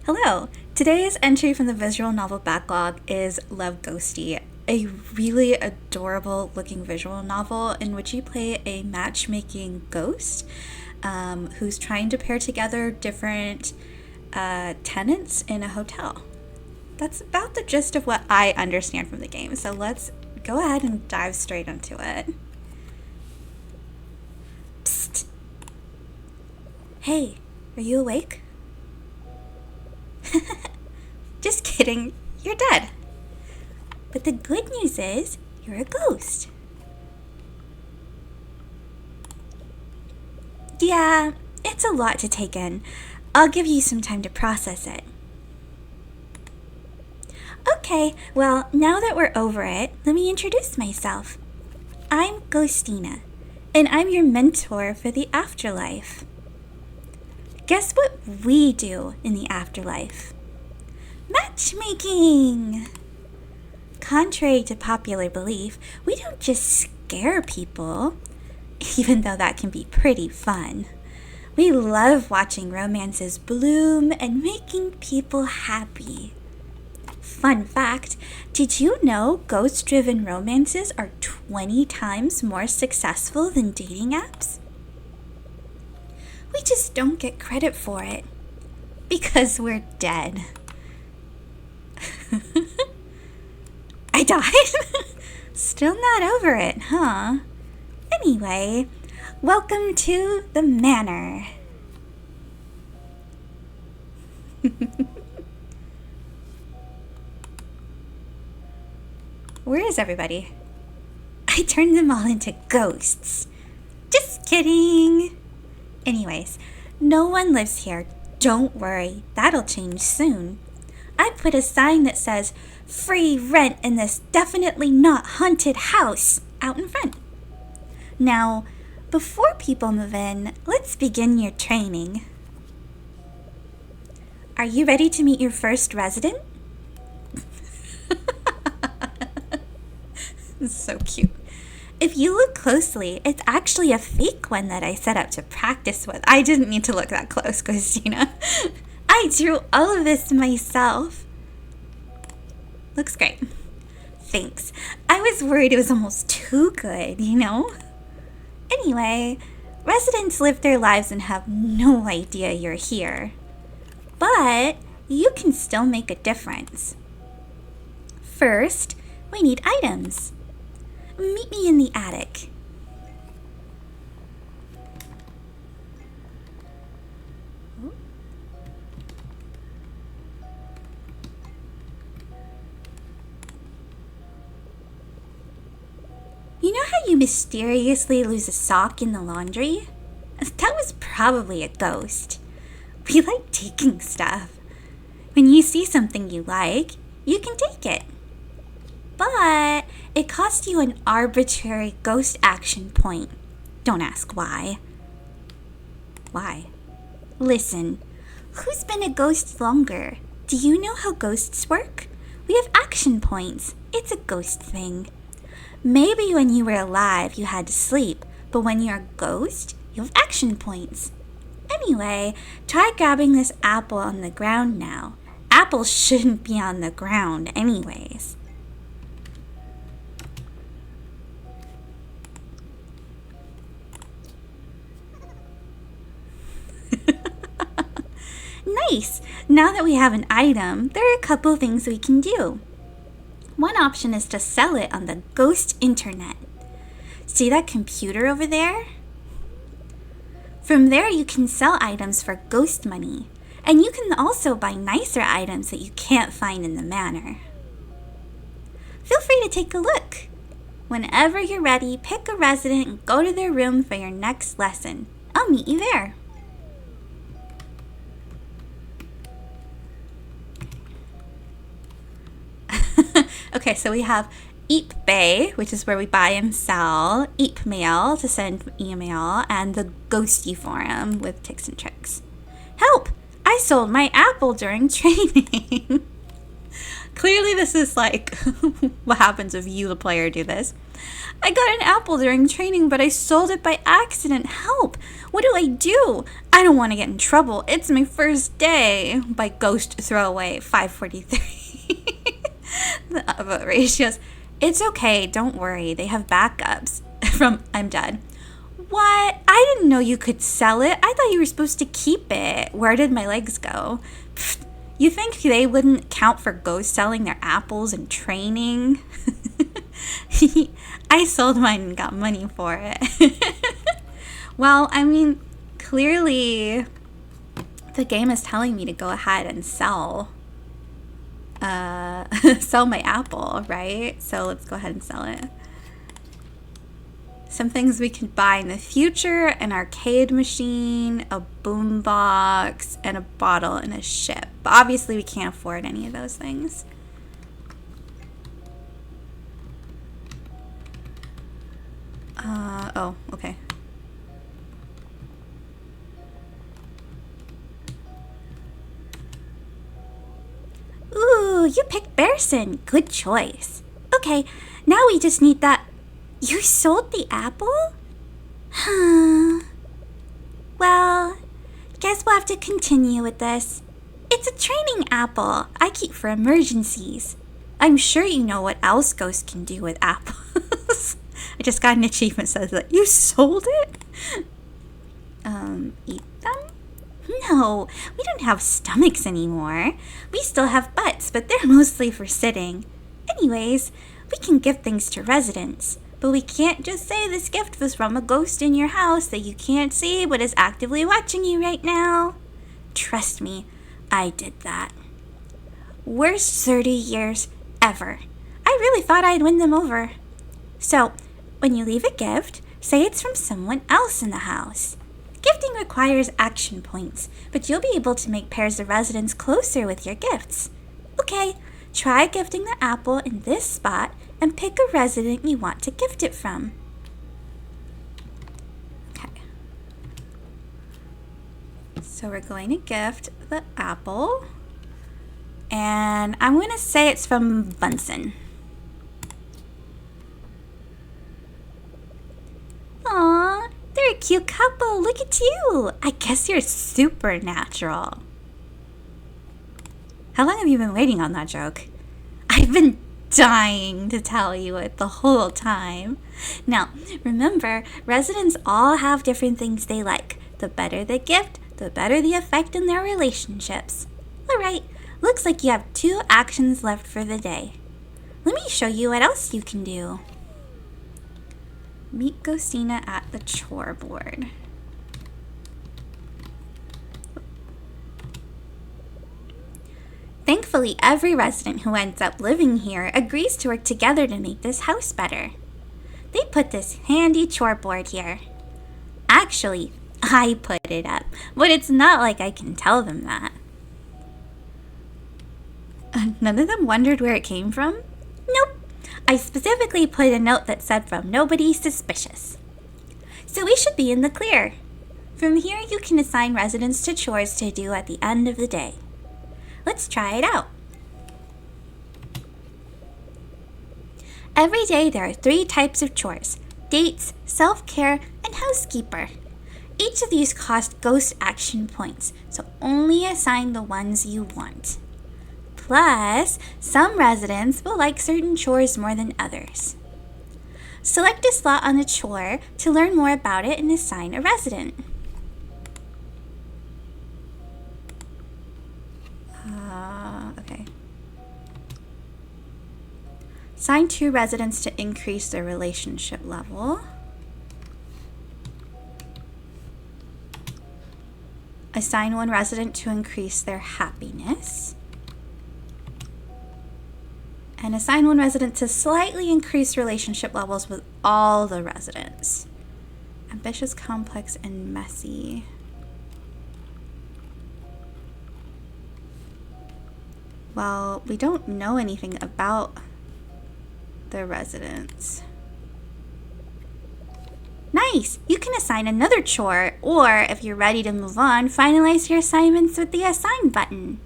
Hello! Today's entry from the Visual Novel Backlog is Love Ghostie, a really adorable looking visual novel in which you play a matchmaking ghost who's trying to pair together different tenants in a hotel. That's about the gist of what I understand from the game, so let's go ahead and dive straight into it. Psst! Hey, are you awake? Just kidding, you're dead. But the good news is, you're a ghost. Yeah, it's a lot to take in. I'll give you some time to process it. Okay, well, now that we're over it, let me introduce myself. I'm Ghostina, and I'm your mentor for the afterlife. Guess what we do in the afterlife? Matchmaking! Contrary to popular belief, we don't just scare people, even though that can be pretty fun. We love watching romances bloom and making people happy. Fun fact, did you know ghost-driven romances are 20 times more successful than dating apps? We just don't get credit for it. Because we're dead. I died? Still not over it, huh? Anyway, welcome to the manor. Where is everybody? I turned them all into ghosts. Just kidding. Anyways, no one lives here. Don't worry, that'll change soon. I put a sign that says, "Free rent in this definitely not haunted house," out in front. Now, before people move in, let's begin your training. Are you ready to meet your first resident? It's so cute. If you look closely, it's actually a fake one that I set up to practice with. I didn't need to look that close, Christina. I drew all of this myself. Looks great. Thanks. I was worried it was almost too good, you know? Anyway, residents live their lives and have no idea you're here. But you can still make a difference. First, we need items. Meet me in the attic. You know how you mysteriously lose a sock in the laundry? That was probably a ghost. We like taking stuff. When you see something you like, you can take it. But it costs you an arbitrary ghost action point. Don't ask why. Why? Listen, who's been a ghost longer? Do you know how ghosts work? We have action points. It's a ghost thing. Maybe when you were alive you had to sleep, but when you're a ghost, you have action points. Anyway, try grabbing this apple on the ground now. Apples shouldn't be on the ground anyways. Nice! Now that we have an item, there are a couple things we can do. One option is to sell it on the ghost internet. See that computer over there? From there you can sell items for ghost money, and you can also buy nicer items that you can't find in the manor. Feel free to take a look. Whenever you're ready, pick a resident and go to their room for your next lesson. I'll meet you there. Okay, so we have Eep Bay, which is where we buy and sell, Eep Mail to send email, and the Ghostie Forum with tips and tricks. Help! I sold my apple during training. Clearly this is like what happens if you, the player, do this. I got an apple during training, but I sold it by accident. Help! What do I do? I don't want to get in trouble. It's my first day. By Ghost Throwaway 543. The upvote ratios. It's okay. Don't worry. They have backups. From I'm Dead. What? I didn't know you could sell it. I thought you were supposed to keep it. Where did my legs go? Pfft. You think they wouldn't count for Ghost selling their apples in training? I sold mine and got money for it. Well, I mean, clearly the game is telling me to go ahead and sell my apple, right? So let's go ahead and sell it. Some things we can buy in the future: an arcade machine, a boombox, and a bottle and a ship. But obviously we can't afford any of those things. Oh, okay. Ooh, you picked Bearson. Good choice. Okay, now we just need that. You sold the apple? Huh. Well, guess we'll have to continue with this. It's a training apple I keep for emergencies. I'm sure you know what else Ghost can do with apples. I just got an achievement that says that you sold it? Eat them? No, we don't have stomachs anymore. We still have butts, but they're mostly for sitting. Anyways, we can give things to residents, but we can't just say this gift was from a ghost in your house that you can't see but is actively watching you right now. Trust me, I did that. Worst 30 years ever. I really thought I'd win them over. So, when you leave a gift, say it's from someone else in the house. Gifting requires action points, but you'll be able to make pairs of residents closer with your gifts. Okay, try gifting the apple in this spot and pick a resident you want to gift it from. Okay. So we're going to gift the apple, and I'm going to say it's from Bunsen. Aww, they're a cute couple. Look at you. I guess you're supernatural. How long have you been waiting on that joke? I've been dying to tell you it the whole time. Now, remember, residents all have different things they like. The better the gift, the better the effect in their relationships. Alright, looks like you have 2 actions left for the day. Let me show you what else you can do. Meet Ghostina at the chore board. Thankfully, every resident who ends up living here agrees to work together to make this house better. They put this handy chore board here. Actually, I put it up, but it's not like I can tell them that. None of them wondered where it came from? Nope. I specifically put a note that said from nobody suspicious. So we should be in the clear. From here, you can assign residents to chores to do at the end of the day. Let's try it out. Every day there are 3 types of chores: dates, self-care, and housekeeper. Each of these cost ghost action points, so only assign the ones you want. Plus, some residents will like certain chores more than others. Select a slot on the chore to learn more about it and assign a resident. Okay. Assign 2 residents to increase their relationship level. Assign 1 resident to increase their happiness. And assign 1 resident to slightly increase relationship levels with all the residents. Ambitious, complex, and messy. Well, we don't know anything about the residents. Nice! You can assign another chore, or if you're ready to move on, finalize your assignments with the Assign button.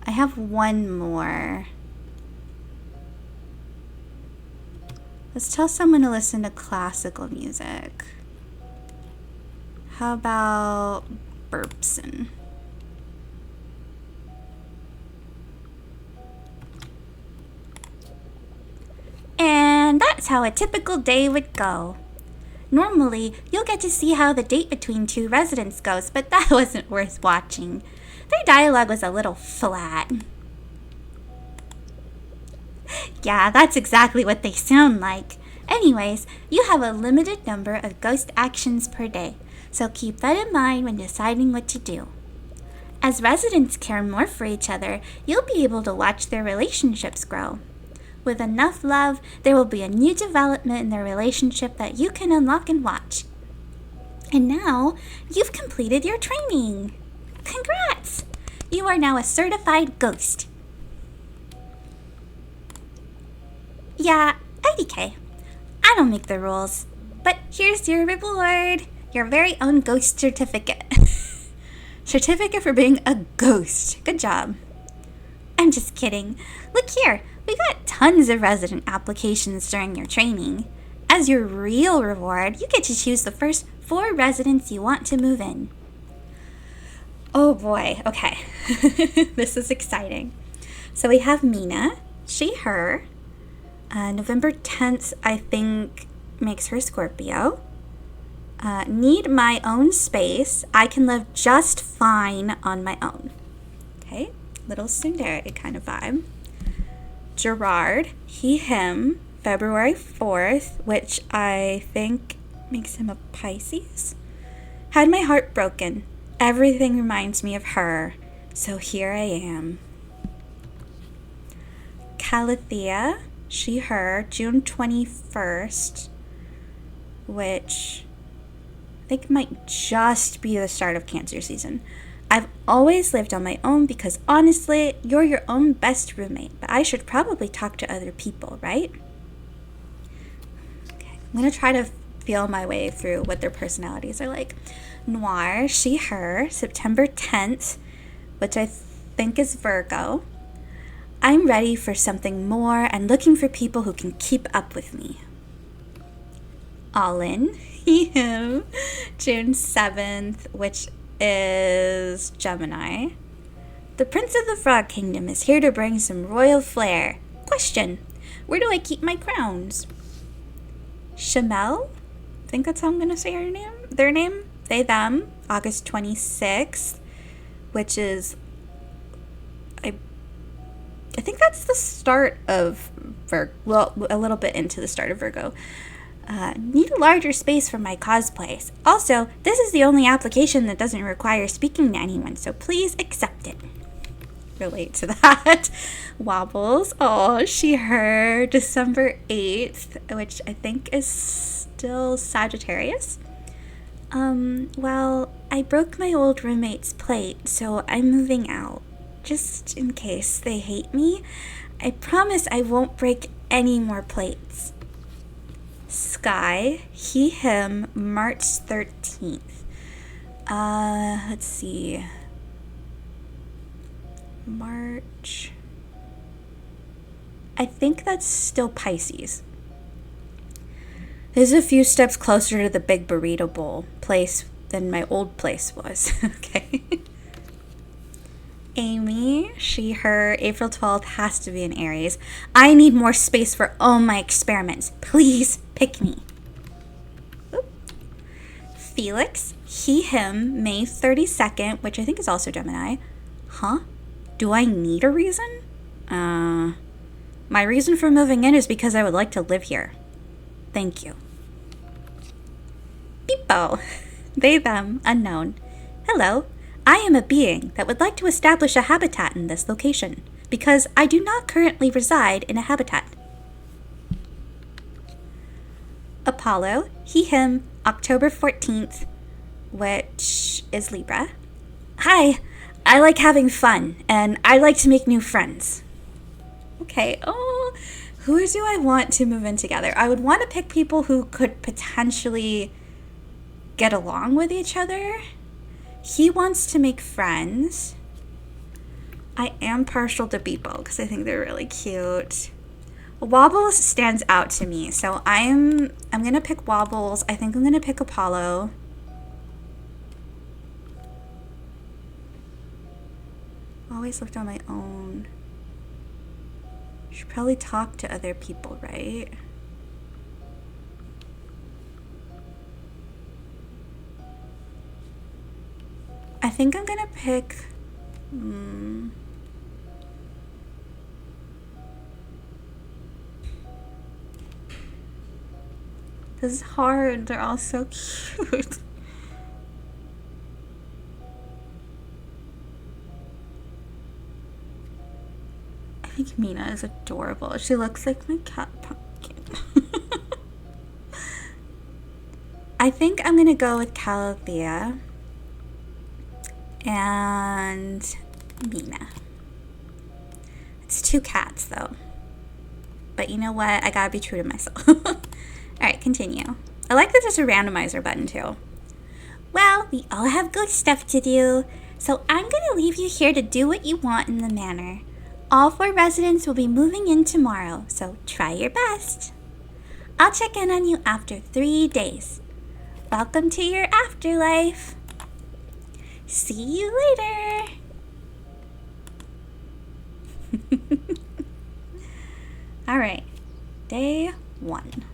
I have one more. Let's tell someone to listen to classical music. How about Burpson? And that's how a typical day would go. Normally, you'll get to see how the date between two residents goes, but that wasn't worth watching. Their dialogue was a little flat. Yeah, that's exactly what they sound like. Anyways, you have a limited number of ghost actions per day, so keep that in mind when deciding what to do. As residents care more for each other, you'll be able to watch their relationships grow. With enough love, there will be a new development in their relationship that you can unlock and watch. And now, you've completed your training. Congrats! You are now a certified ghost. Yeah, IDK. I don't make the rules. But here's your reward. Your very own ghost certificate. Certificate for being a ghost. Good job. I'm just kidding. Look here. We got tons of resident applications during your training. As your real reward, you get to choose the first 4 residents you want to move in. Oh boy, okay. This is exciting. So we have Mina, she, her. November 10th, I think, makes her Scorpio. Need my own space. I can live just fine on my own. Okay, little tsundere kind of vibe. Gerard, he, him, February 4th, which I think makes him a Pisces. Had my heart broken. Everything reminds me of her, so here I am. Calathea, she, her, June 21st, which I think might just be the start of Cancer season. I've always lived on my own because honestly, you're your own best roommate, but I should probably talk to other people, right? Okay, I'm going to try to feel my way through what their personalities are like. Noir, she, her, September 10th, which I think is Virgo. I'm ready for something more and looking for people who can keep up with me. Alin, he, him, June 7th, which is Gemini. The Prince of the Frog Kingdom is here to bring some royal flair. Question, where do I keep my crowns? Shamel, I think that's how I'm going to say their name, they, them, August 26th, which is, I think that's the start of Virgo, well, a little bit into the start of Virgo. Need a larger space for my cosplays. Also, this is the only application that doesn't require speaking to anyone, so please accept it. Relate to that. Wobbles, oh, she, her, December 8th, which I think is still Sagittarius. Well, I broke my old roommate's plate, so I'm moving out. Just in case they hate me, I promise I won't break any more plates. Sky, he, him, March 13th. Let's see. March. I think that's still Pisces. This is a few steps closer to the Big Burrito Bowl place than my old place was. Okay. Amy, she, her, April 12th, has to be an Aries. I need more space for all my experiments. Please pick me. Oop. Felix, he, him, May 32nd, which I think is also Gemini. Huh? Do I need a reason? My reason for moving in is because I would like to live here. Thank you. Beepo, they, them, unknown. Hello. I am a being that would like to establish a habitat in this location, because I do not currently reside in a habitat. Apollo, he, him, October 14th, which is Libra. Hi, I like having fun, and I like to make new friends. Okay, who do I want to move in together? I would want to pick people who could potentially get along with each other. He wants to make friends. I am partial to Beeple because I think they're really cute. Wobbles stands out to me, so I'm gonna pick Wobbles. I think I'm gonna pick Apollo. Always lived on my own. Should probably talk to other people, right? I think I'm gonna pick. This is hard. They're all so cute. I think Mina is adorable. She looks like my cat Pumpkin. I think I'm gonna go with Calathea and Mina. It's 2 cats though. But you know what? I gotta be true to myself. Alright, continue. I like that there's a randomizer button too. Well, we all have good stuff to do, so I'm gonna leave you here to do what you want in the manor. All 4 residents will be moving in tomorrow, so try your best. I'll check in on you after 3 days. Welcome to your afterlife. See you later. Alright, day 1.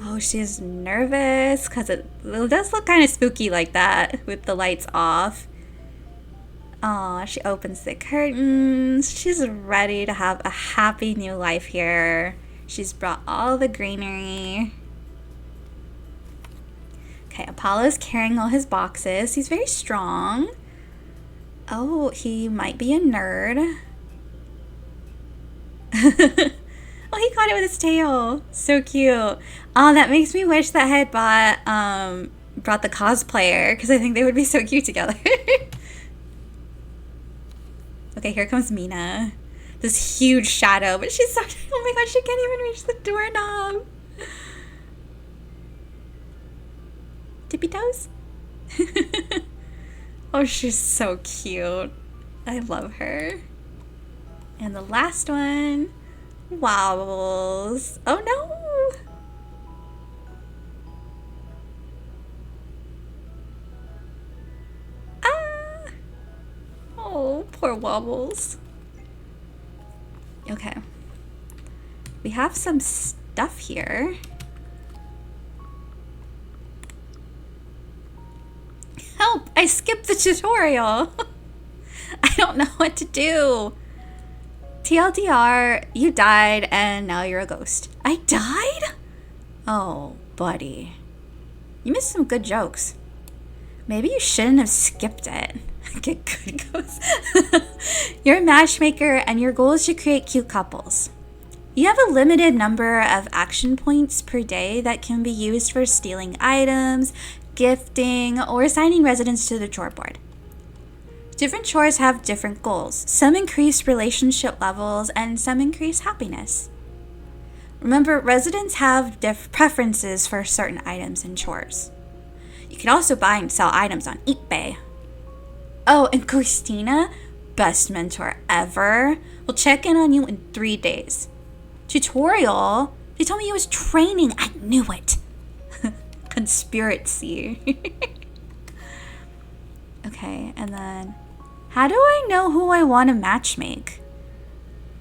Oh, she's nervous because it does look kind of spooky like that with the lights off. Oh, she opens the curtains. She's ready to have a happy new life here. She's brought all the greenery. Okay, Apollo's carrying all his boxes. He's very strong. Oh, he might be a nerd. Oh, he caught it with his tail. So cute. Oh, that makes me wish that I had brought the cosplayer, because I think they would be so cute together. Okay, here comes Mina. This huge shadow, but she's so... Oh my god, she can't even reach the doorknob. Tippy toes? Oh, she's so cute. I love her. And the last one... Wobbles. Oh no! Ah! Oh, poor Wobbles. Okay. We have some stuff here. Help! I skipped the tutorial. I don't know what to do. TLDR, you died and now you're a ghost. I died? Oh, buddy. You missed some good jokes. Maybe you shouldn't have skipped it. Get good ghosts. You're a matchmaker and your goal is to create cute couples. You have a limited number of action points per day that can be used for stealing items, gifting, or assigning residents to the chore board. Different chores have different goals. Some increase relationship levels and some increase happiness. Remember, residents have preferences for certain items and chores. You can also buy and sell items on eBay. Oh, and Christina, best mentor ever, will check in on you in 3 days. Tutorial? They told me he was training. I knew it. Conspiracy. Okay, and then... How do I know who I want to matchmake?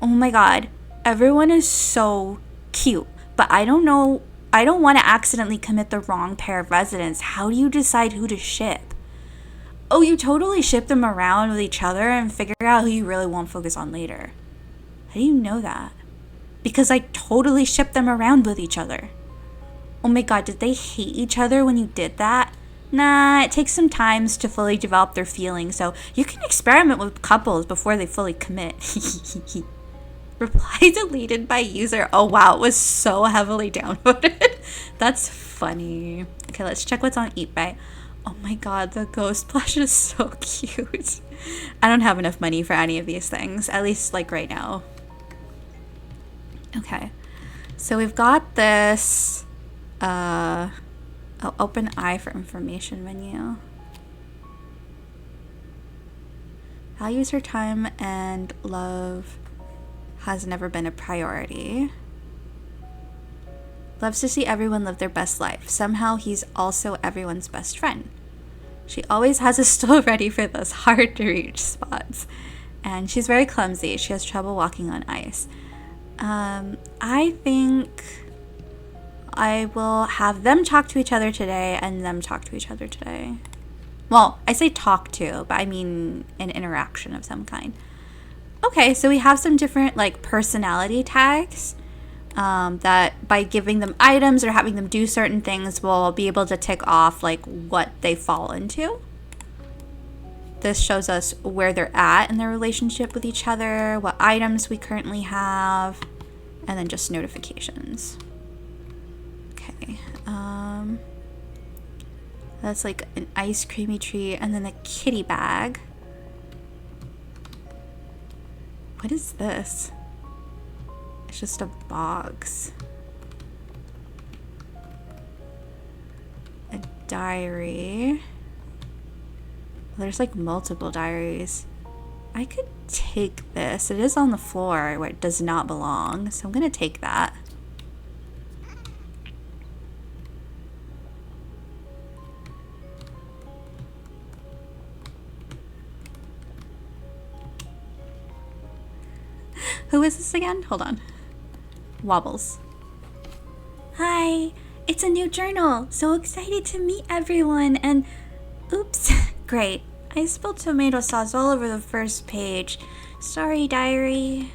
Oh my god, everyone is so cute, but I don't know, I don't want to accidentally commit the wrong pair of residents. How do you decide who to ship? Oh, you totally ship them around with each other and figure out who you really want to focus on later. How do you know that? Because I totally shipped them around with each other. Oh my god, did they hate each other when you did that? Nah, it takes some time to fully develop their feelings, so you can experiment with couples before they fully commit. Reply deleted by user. Oh wow, it was so heavily downvoted. That's funny. Okay, let's check what's on eBay. Oh my god, the ghost plush is so cute. I don't have enough money for any of these things, at least like right now. Okay, so we've got this Oh, open I for information menu. Values her time and love has never been a priority. Loves to see everyone live their best life. Somehow he's also everyone's best friend. She always has a stool ready for those hard to reach spots. And she's very clumsy. She has trouble walking on ice. I think I will have them talk to each other today and them talk to each other today. Well, I say talk to, but I mean an interaction of some kind. Okay, so we have some different like personality tags that by giving them items or having them do certain things, we'll be able to tick off like what they fall into. This shows us where they're at in their relationship with each other, what items we currently have, and then just notifications. Okay. That's like an ice creamy tree and then a kitty bag. What is this? It's just a box. A diary. There's like multiple diaries. I could take this. It is on the floor where it does not belong, so I'm gonna take that. Who is this again? Hold on. Wobbles. Hi, it's a new journal. So excited to meet everyone and oops, great. I spilled tomato sauce all over the first page. Sorry, diary.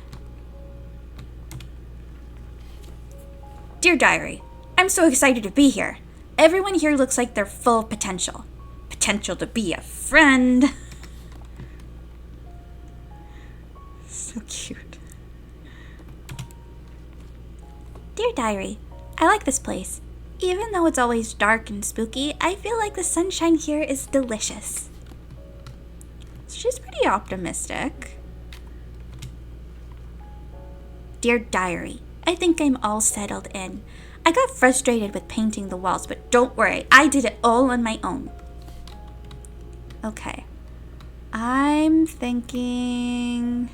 Dear diary, I'm so excited to be here. Everyone here looks like they're full of potential. Potential to be a friend. So cute. Dear diary, I like this place. Even though it's always dark and spooky, I feel like the sunshine here is delicious. So she's pretty optimistic. Dear diary, I think I'm all settled in. I got frustrated with painting the walls, but don't worry, I did it all on my own. Okay. I'm thinking...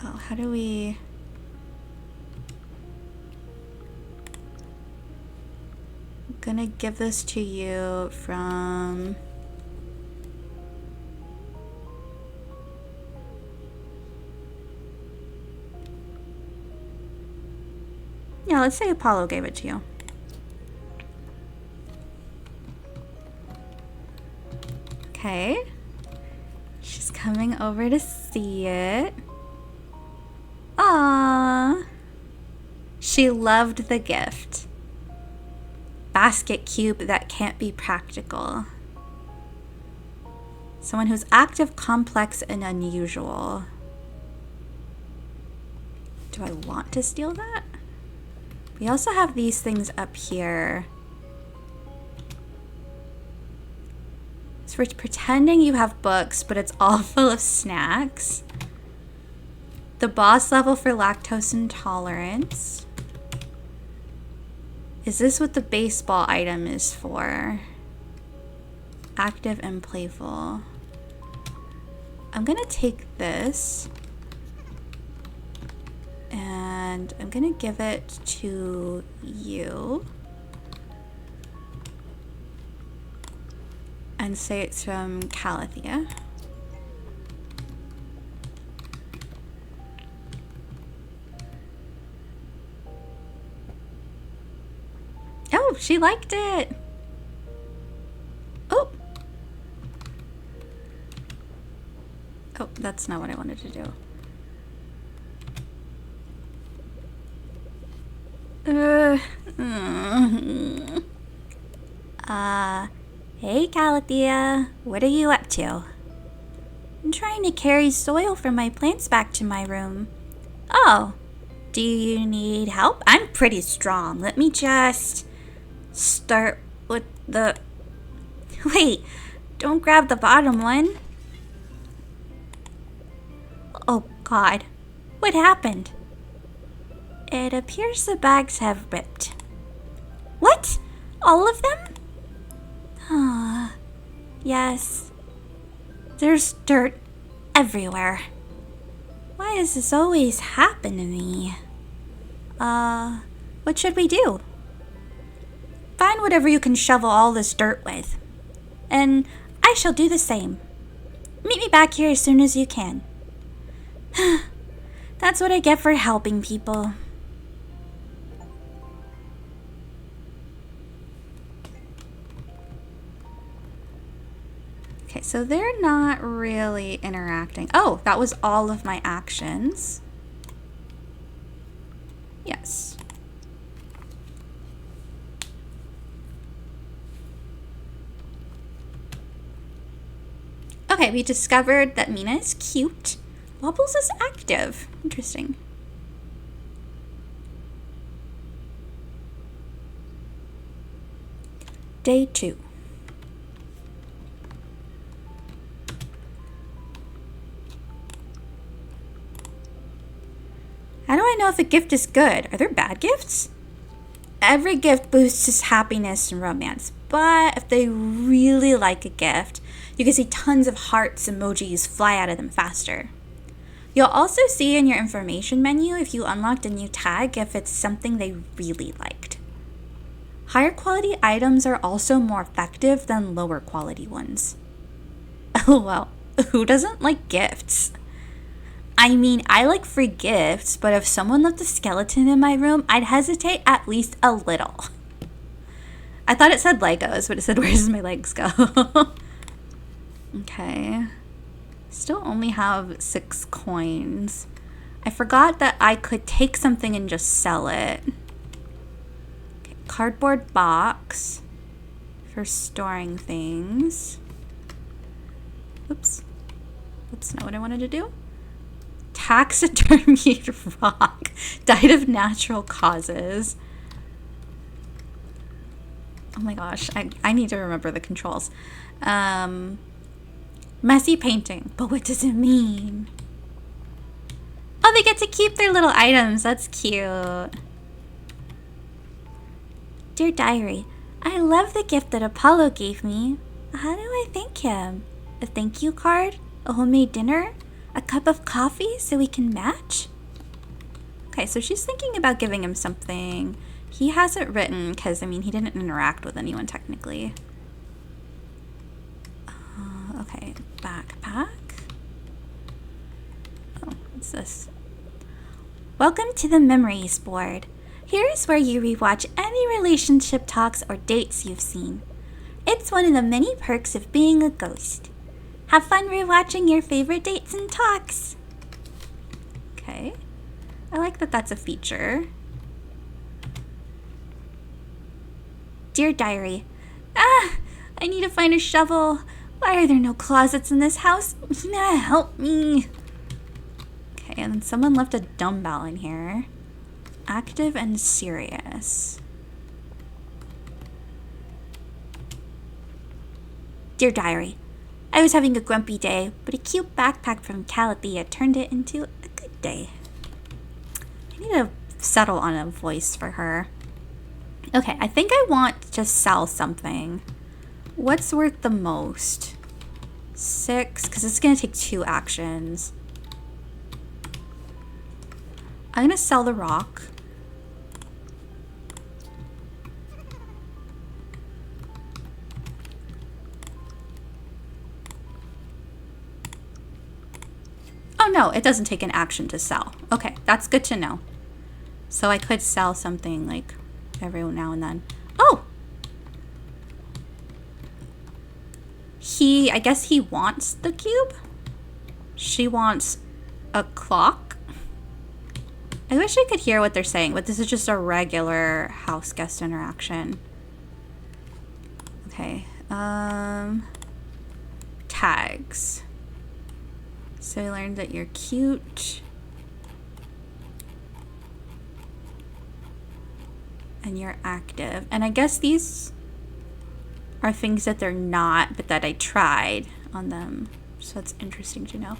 Oh, how do we... I'm gonna give this to you from... Yeah, let's say Apollo gave it to you. Okay. She's coming over to see it. Aww. She loved the gift. Basket cube that can't be practical. Someone who's active, complex, and unusual. Do I want to steal that? We also have these things up here. So we're pretending you have books, but it's all full of snacks. The boss level for lactose intolerance. Is this what the baseball item is for? Active and playful. I'm gonna take this. And I'm gonna give it to you. And say it's from Calathea. Oh, she liked it. Oh. Oh, that's not what I wanted to do. Hey Calathea, what are you up to? I'm trying to carry soil from my plants back to my room. Oh, do you need help? I'm pretty strong. Let me just start with the... Wait, don't grab the bottom one. Oh God, What happened? It appears the bags have ripped. What? All of them? Ah, yes. There's dirt everywhere. Why does this always happen to me? What should we do? Find whatever you can shovel all this dirt with. And I shall do the same. Meet me back here as soon as you can. That's what I get for helping people. Okay, so they're not really interacting. Oh, that was all of my actions. Yes. Okay, we discovered that Mina is cute. Wobbles is active. Interesting. Day 2. How do I know if a gift is good? Are there bad gifts? Every gift boosts his happiness and romance, but if they really like a gift, you can see tons of hearts emojis fly out of them faster. You'll also see in your information menu if you unlocked a new tag if it's something they really liked. Higher quality items are also more effective than lower quality ones. Oh well, who doesn't like gifts? I mean, I like free gifts, but if someone left a skeleton in my room, I'd hesitate at least a little. I thought it said Legos, but it said, where does my legs go? Okay. Still only have 6 coins. I forgot that I could take something and just sell it. Okay, cardboard box for storing things. Oops. That's not what I wanted to do. Taxidermied rock. Died of natural causes. Oh my gosh. I need to remember the controls. Messy painting. But what does it mean? Oh, they get to keep their little items. That's cute. Dear Diary, I love the gift that Apollo gave me. How do I thank him? A thank you card? A homemade dinner? A cup of coffee so we can match? Okay, so she's thinking about giving him something. He hasn't written because, I mean, he didn't interact with anyone technically. Okay, backpack. Oh, what's this? Welcome to the Memories board. Here is where you rewatch any relationship talks or dates you've seen. It's one of the many perks of being a ghost. Have fun rewatching your favorite dates and talks. Okay. I like that that's a feature. Dear Diary, I need to find a shovel. Why are there no closets in this house? Mina, help me. Okay, and then someone left a dumbbell in here. Active and serious. Dear Diary, I was having a grumpy day, but a cute backpack from Calathea turned it into a good day. I need to settle on a voice for her. Okay, I think I want to sell something. What's worth the most? 6, because it's going to take 2 actions. I'm going to sell the rock. Oh no, it doesn't take an action to sell. Okay, that's good to know. So I could sell something like every now and then. Oh! I guess he wants the cube? She wants a clock? I wish I could hear what they're saying, but this is just a regular house guest interaction. Okay, tags. So I learned that you're cute. And you're active. And I guess these are things that they're not, but that I tried on them. So it's interesting to know.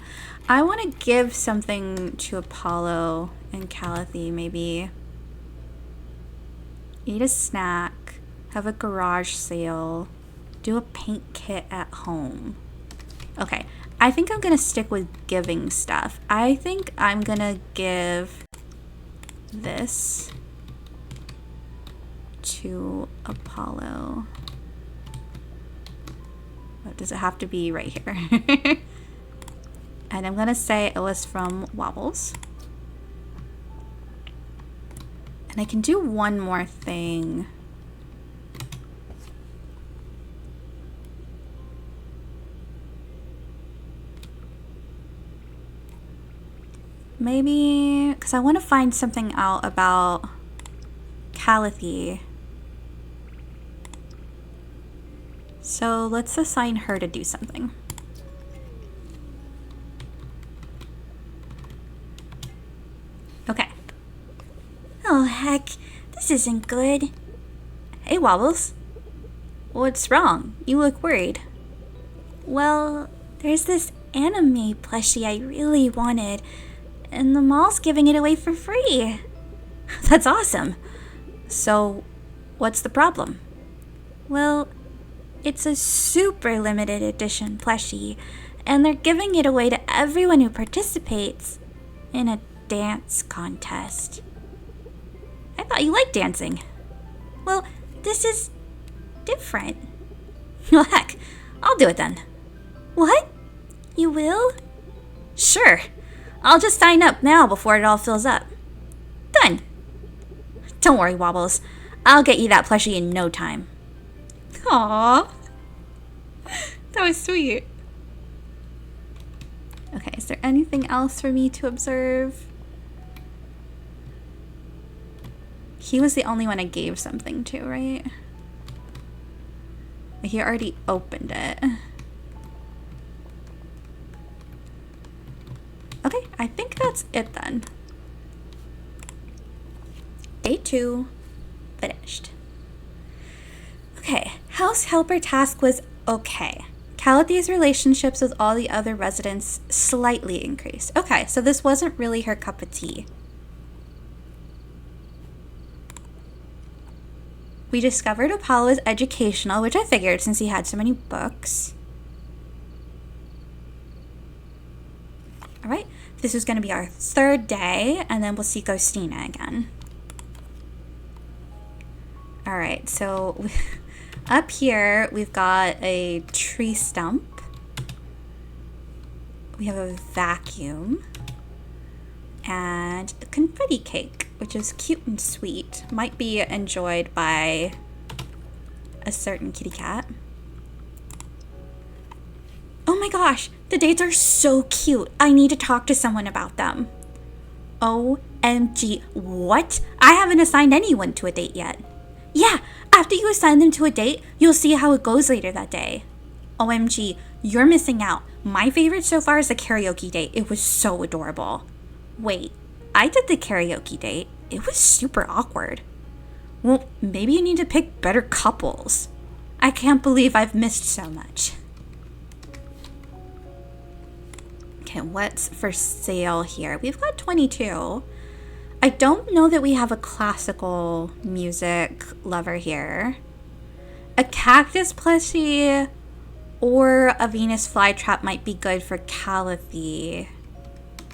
I want to give something to Apollo and Calathi, maybe. Eat a snack, have a garage sale, do a paint kit at home. Okay, I think I'm going to stick with giving stuff. I think I'm going to give this to Apollo. Oh, does it have to be right here? And I'm gonna say it was from Wobbles. And I can do one more thing. Maybe, because I want to find something out about Calathi. So let's assign her to do something. Okay. Oh heck, this isn't good. Hey Wobbles. What's wrong? You look worried. Well, there's this anime plushie I really wanted, and the mall's giving it away for free. That's awesome. So, what's the problem? Well, it's a super limited edition plushie, and they're giving it away to everyone who participates in a dance contest. I thought you liked dancing. Well, this is different. Well, heck, I'll do it then. What? You will? Sure. I'll just sign up now before it all fills up. Done. Don't worry, Wobbles. I'll get you that plushie in no time. Aww. That was sweet. Okay, is there anything else for me to observe? He was the only one I gave something to, right? He already opened it. Okay, I think that's it then. Day 2, finished. Okay, house helper task was okay. Calathi's relationships with all the other residents slightly increased. Okay, so this wasn't really her cup of tea. We discovered Apollo was educational, which I figured since he had so many books. All right, this is going to be our 3rd day, and then we'll see Ghostina again. All right, so up here we've got a tree stump. We have a vacuum and a confetti cake, which is cute and sweet. Might be enjoyed by a certain kitty cat. Oh my gosh, the dates are so cute. I need to talk to someone about them. OMG, what? I haven't assigned anyone to a date yet. Yeah, after you assign them to a date, you'll see how it goes later that day. OMG, you're missing out. My favorite so far is the karaoke date. It was so adorable. Wait, I did the karaoke date. It was super awkward. Well, maybe you need to pick better couples. I can't believe I've missed so much. Okay, what's for sale here? We've got 22. I don't know that we have a classical music lover here. A cactus plushie or a Venus flytrap might be good for Calathi.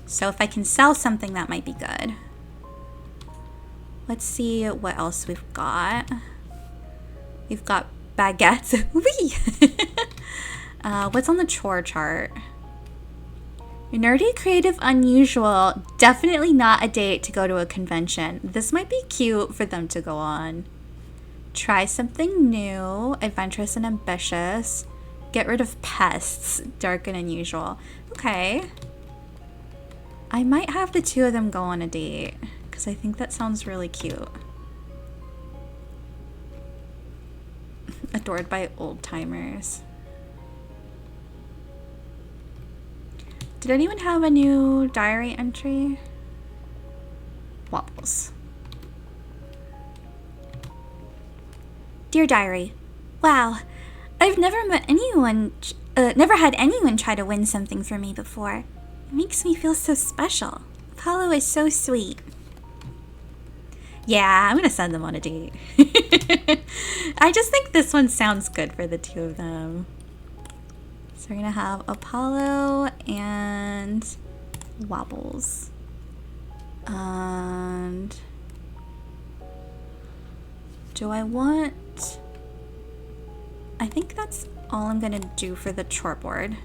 So if I can sell something, that might be good. Let's see what else we've got. We've got baguettes. Whee! What's on the chore chart? Nerdy, creative, unusual. Definitely not a date to go to a convention. This might be cute for them to go on. Try something new, adventurous and ambitious. Get rid of pests, dark and unusual. Okay. I might have the two of them go on a date because I think that sounds really cute. Adored by old timers. Did anyone have a new diary entry? Wobbles. Dear Diary, wow, I've never met anyone never had anyone try to win something for me before. It makes me feel so special. Apollo is so sweet. Yeah, I'm gonna send them on a date. I just think this one sounds good for the two of them. So we're gonna have Apollo and Wobbles. And do I want... I think that's all I'm gonna do for the chore board.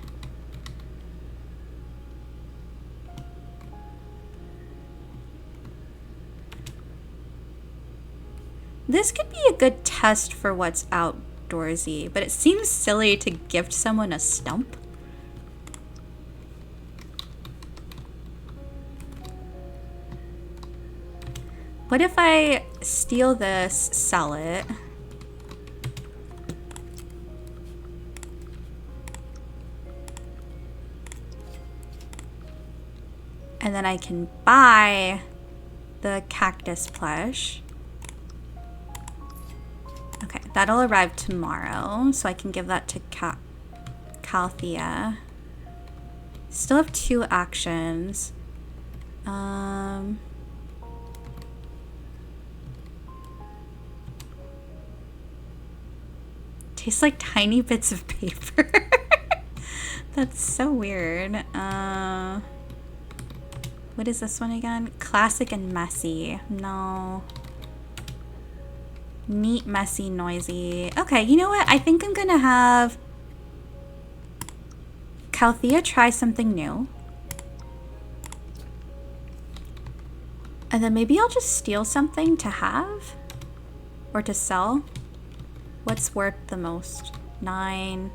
This could be a good test for what's outdoorsy, but it seems silly to gift someone a stump. What if I steal this, sell it? And then I can buy the cactus plush. Okay, that'll arrive tomorrow, so I can give that to Calthea. Still have 2 actions. Tastes like tiny bits of paper. That's so weird. What is this one again? Classic and messy. No. Neat, messy, noisy. Okay, you know what? I think I'm gonna have Calthea try something new. And then maybe I'll just steal something to have or to sell. What's worth the most? 9.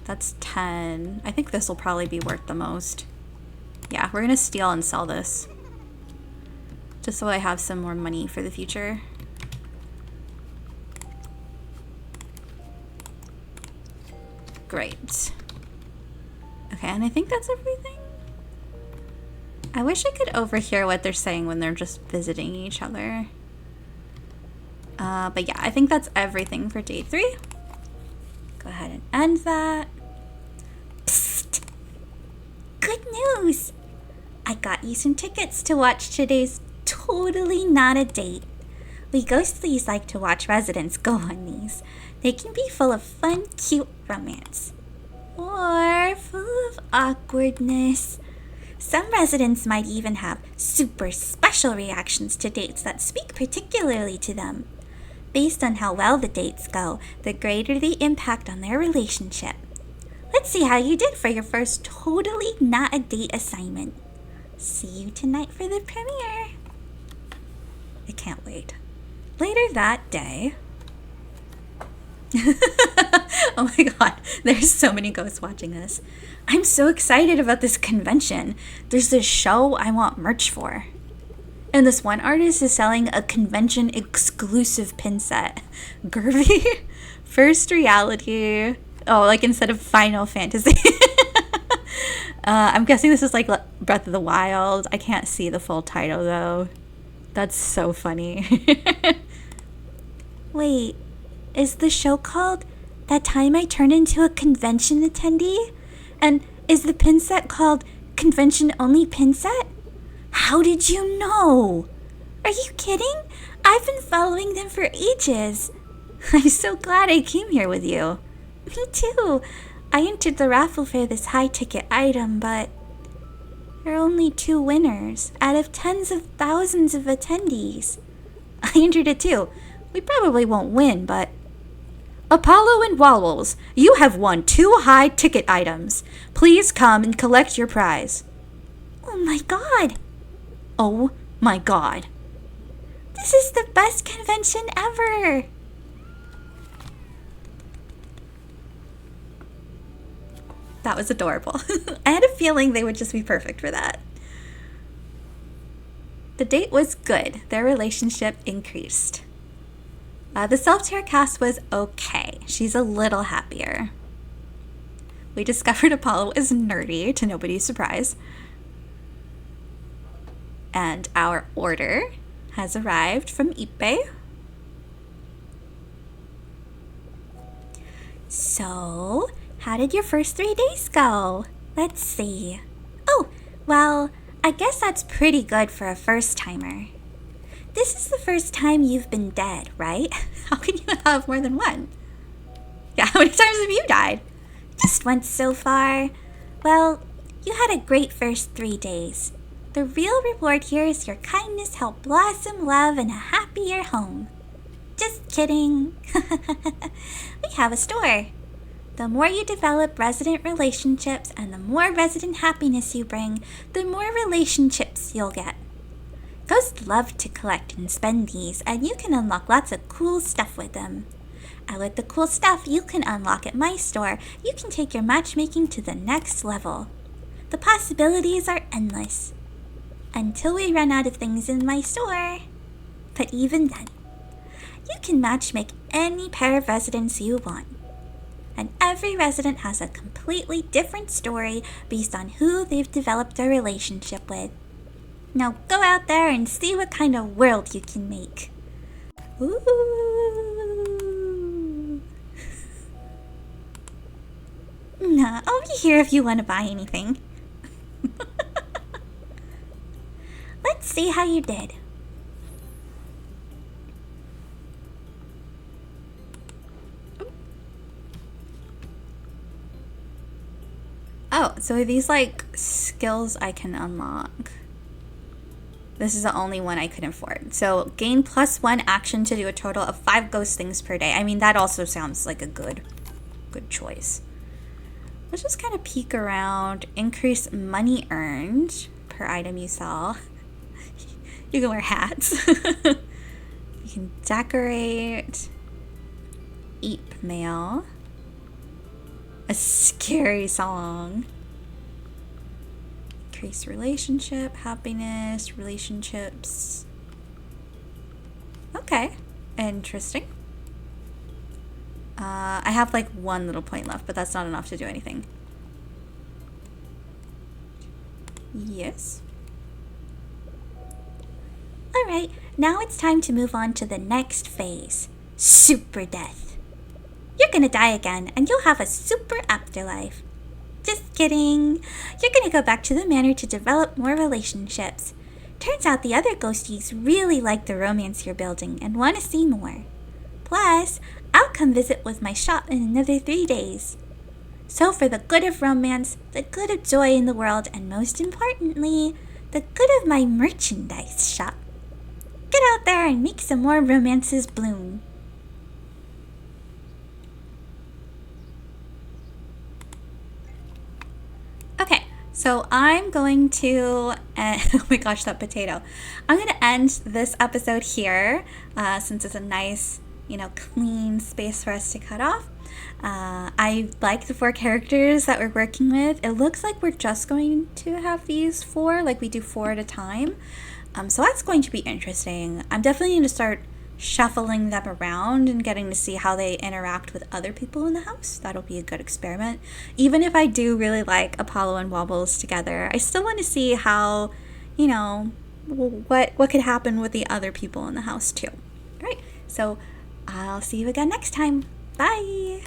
That's 10. I think this will probably be worth the most. Yeah, we're gonna steal and sell this. Just so I have some more money for the future. Great. Okay, and I think that's everything. I wish I could overhear what they're saying when they're just visiting each other. But yeah, I think that's everything for day 3. Go ahead and end that. Psst! Good news! I got you some tickets to watch today's Totally Not a Date. We ghostlies like to watch residents go on these. They can be full of fun, cute romance. Or full of awkwardness. Some residents might even have super special reactions to dates that speak particularly to them. Based on how well the dates go, the greater the impact on their relationship. Let's see how you did for your first Totally Not a Date assignment. See you tonight for the premiere. I can't wait. Later that day... Oh my god, there's so many ghosts watching this. I'm so excited about this convention. There's this show I want merch for. And this one artist is selling a convention exclusive pin set. Gervy, First Reality. Oh, like instead of Final Fantasy. I'm guessing this is like Breath of the Wild. I can't see the full title though. That's so funny. Wait, is the show called That Time I Turned Into a Convention Attendee? And is the pin set called Convention Only Pin Set? How did you know? Are you kidding? I've been following them for ages. I'm so glad I came here with you. Me too. I entered the raffle for this high-ticket item, but there are only 2 winners out of tens of thousands of attendees. I entered it too. We probably won't win, but... Apollo and Walwals, you have won 2 high-ticket items. Please come and collect your prize. Oh my god. Oh my god. This is the best convention ever. That was adorable. I had a feeling they would just be perfect for that. The date was good. Their relationship increased. The self-care cast was okay. She's a little happier. We discovered Apollo is nerdy, to nobody's surprise. And our order has arrived from eBay. So, How did your first 3 days go? Let's see. Oh, well, I guess that's pretty good for a first-timer. This is the first time you've been dead, right? How can you have more than one? Yeah, how many times have you died? Just once so far. Well, you had a great first 3 days. The real reward here is your kindness helped blossom love in a happier home. Just kidding. We have a store. The more you develop resident relationships and the more resident happiness you bring, the more relationships you'll get. Ghosts love to collect and spend these, and you can unlock lots of cool stuff with them. And with the cool stuff you can unlock at my store, you can take your matchmaking to the next level. The possibilities are endless. Until we run out of things in my store. But even then, you can matchmake any pair of residents you want. And every resident has a completely different story based on who they've developed a relationship with. Now go out there and see what kind of world you can make. Ooh. Nah, I'll be here if you want to buy anything. Let's see how you did. Oh, so are these like skills I can unlock? This is the only one I couldn't afford. So gain +1 action to do a total of 5 ghost things per day. I mean, that also sounds like a good choice. Let's just kind of peek around. Increase money earned per item you sell. You can wear hats. You can decorate. Eat mail. A scary song. Increase relationship, happiness, relationships. Okay, interesting. I have like 1 little point left, but that's not enough to do anything. Yes. Alright, now it's time to move on to the next phase. Super death. You're gonna die again, and you'll have a super afterlife. Just kidding. You're gonna go back to the manor to develop more relationships. Turns out the other ghosties really like the romance you're building and want to see more. Plus, I'll come visit with my shop in another 3 days. So for the good of romance, the good of joy in the world, and most importantly, the good of my merchandise shop, get out there and make some more romances bloom. Okay, so I'm going to, oh my gosh, that potato. I'm going to end this episode here since it's a nice, clean space for us to cut off. I like the 4 characters that we're working with. It looks like we're just going to have these 4, like we do 4 at a time. So that's going to be interesting. I'm definitely going to start shuffling them around and getting to see how they interact with other people in the house. That'll be a good experiment. Even if I do really like Apollo and Wobbles together, I still want to see how, what could happen with the other people in the house too. All right, so I'll see you again next time. Bye!